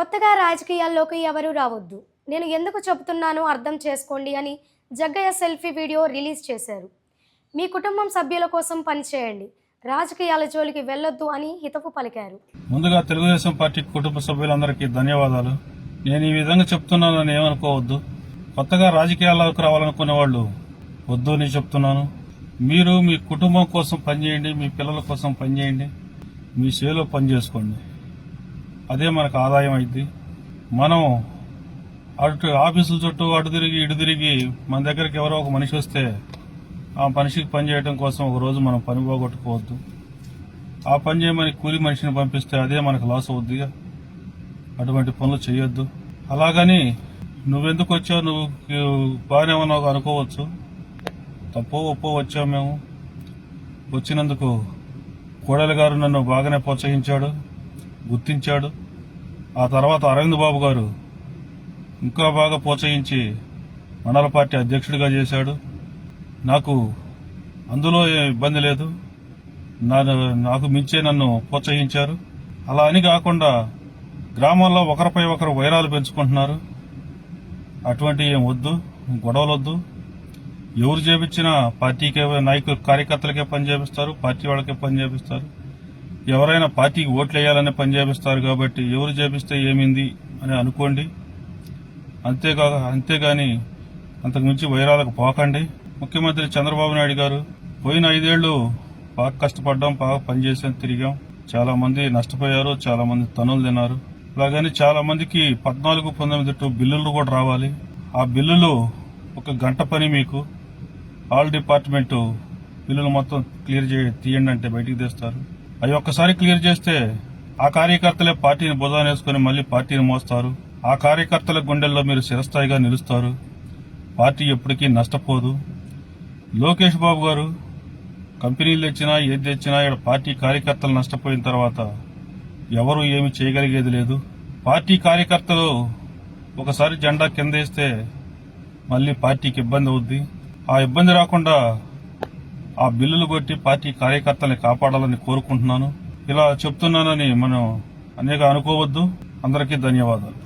కొత్తగా రాజకీయాల్లోకి ఎవరూ రావద్దు. నేను ఎందుకు చెబుతున్నానో అర్థం చేసుకోండి అని జగ్గయ్య సెల్ఫీ వీడియో రిలీజ్ చేశారు. మీ కుటుంబం సభ్యుల కోసం పనిచేయండి, రాజకీయాల జోలికి వెళ్ళొద్దు అని హితవు పలికారు. ముందుగా తెలుగుదేశం పార్టీ కుటుంబ సభ్యులందరికీ ధన్యవాదాలు. నేను ఈ విధంగా చెప్తున్నానని ఏమనుకోవద్దు. కొత్తగా రాజకీయాల్లోకి రావాలనుకునే వాళ్ళు వద్దు అని చెప్తున్నాను. మీరు మీ కుటుంబం కోసం పనిచేయండి, మీ పిల్లల కోసం పనిచేయండి, మీ సేలో పని చేసుకోండి. అదే మనకు ఆదాయం అయింది. మనం అటు ఆఫీసుల చుట్టూ అటు తిరిగి ఇటు తిరిగి మన దగ్గరికి ఎవరో ఒక మనిషి వస్తే ఆ మనిషికి పని చేయడం కోసం ఒక రోజు మనం పని పోగొట్టుకోవద్దు. ఆ పని చేయమని కూలి మనిషిని పంపిస్తే అదే మనకు లాస్ అవుద్ది. అటువంటి పనులు చేయొద్దు. అలాగని నువ్వెందుకు వచ్చావు, నువ్వు బాగానే ఉన్నావు అనుకోవచ్చు. తప్పో ఒప్పో వచ్చావు. మేము వచ్చినందుకు కోడలి గారు నన్ను బాగానే ప్రోత్సహించాడు, గుర్తించాడు. ఆ తర్వాత అరవింద్ బాబు గారు ఇంకా బాగా ప్రోత్సహించి మండల పార్టీ అధ్యక్షుడిగా చేశాడు. నాకు అందులో ఇబ్బంది లేదు. నాకు మించే నన్ను ప్రోత్సహించారు. అలా అని కాకుండా గ్రామాల్లో ఒకరిపై ఒకరు వైరాలు పెంచుకుంటున్నారు. అటువంటి ఏం వద్దు, గొడవలు వద్దు. ఎవరు చేపించినా పార్టీకే నాయకులు కార్యకర్తలకే పని చేపిస్తారు, పార్టీ వాళ్ళకే పని చేపిస్తారు. ఎవరైనా పార్టీకి ఓట్లు వేయాలనే పని చేపిస్తారు. కాబట్టి ఎవరు చేపిస్తే ఏమింది అని అనుకోండి. అంతేగాని అంతకుమించి వైరాలకు పోకండి. ముఖ్యమంత్రి చంద్రబాబు నాయుడు గారు పోయిన 5 ఏళ్లు బాగా కష్టపడ్డాం, బాగా పనిచేసాం, తిరిగాం. చాలా మంది నష్టపోయారు, చాలా మంది తనులు తిన్నారు. అలాగని చాలా మందికి 14-19 బిల్లులు కూడా రావాలి. ఆ బిల్లులు ఒక గంట పని. మీకు ఆల్ డిపార్ట్మెంట్ బిల్లులు మొత్తం క్లియర్ తీయండి అంటే బయటికి తెస్తారు. అవి ఒక్కసారి క్లియర్ చేస్తే ఆ కార్యకర్తలే పార్టీని భుజాన వేసుకుని మళ్లీ పార్టీని మోస్తారు. ఆ కార్యకర్తల గుండెల్లో మీరు చిరస్థాయిగా నిలుస్తారు. పార్టీ ఎప్పటికీ నష్టపోదు. లోకేష్ బాబు గారు కంపెనీలు తెచ్చినా ఏది తెచ్చినా ఇక్కడ పార్టీ కార్యకర్తలు నష్టపోయిన తర్వాత ఎవరు ఏమి చేయగలిగేది లేదు. పార్టీ కార్యకర్తలు ఒకసారి జెండా కిందేస్తే మళ్లీ పార్టీకి ఇబ్బంది అవుద్ది. ఆ ఇబ్బంది రాకుండా ఆ బిల్లులు కొట్టి పార్టీ కార్యకర్తల్ని కాపాడాలని కోరుకుంటున్నాను. ఇలా చెప్తున్నానని మనం అనేక అనుకోవద్దు. అందరికీ ధన్యవాదాలు.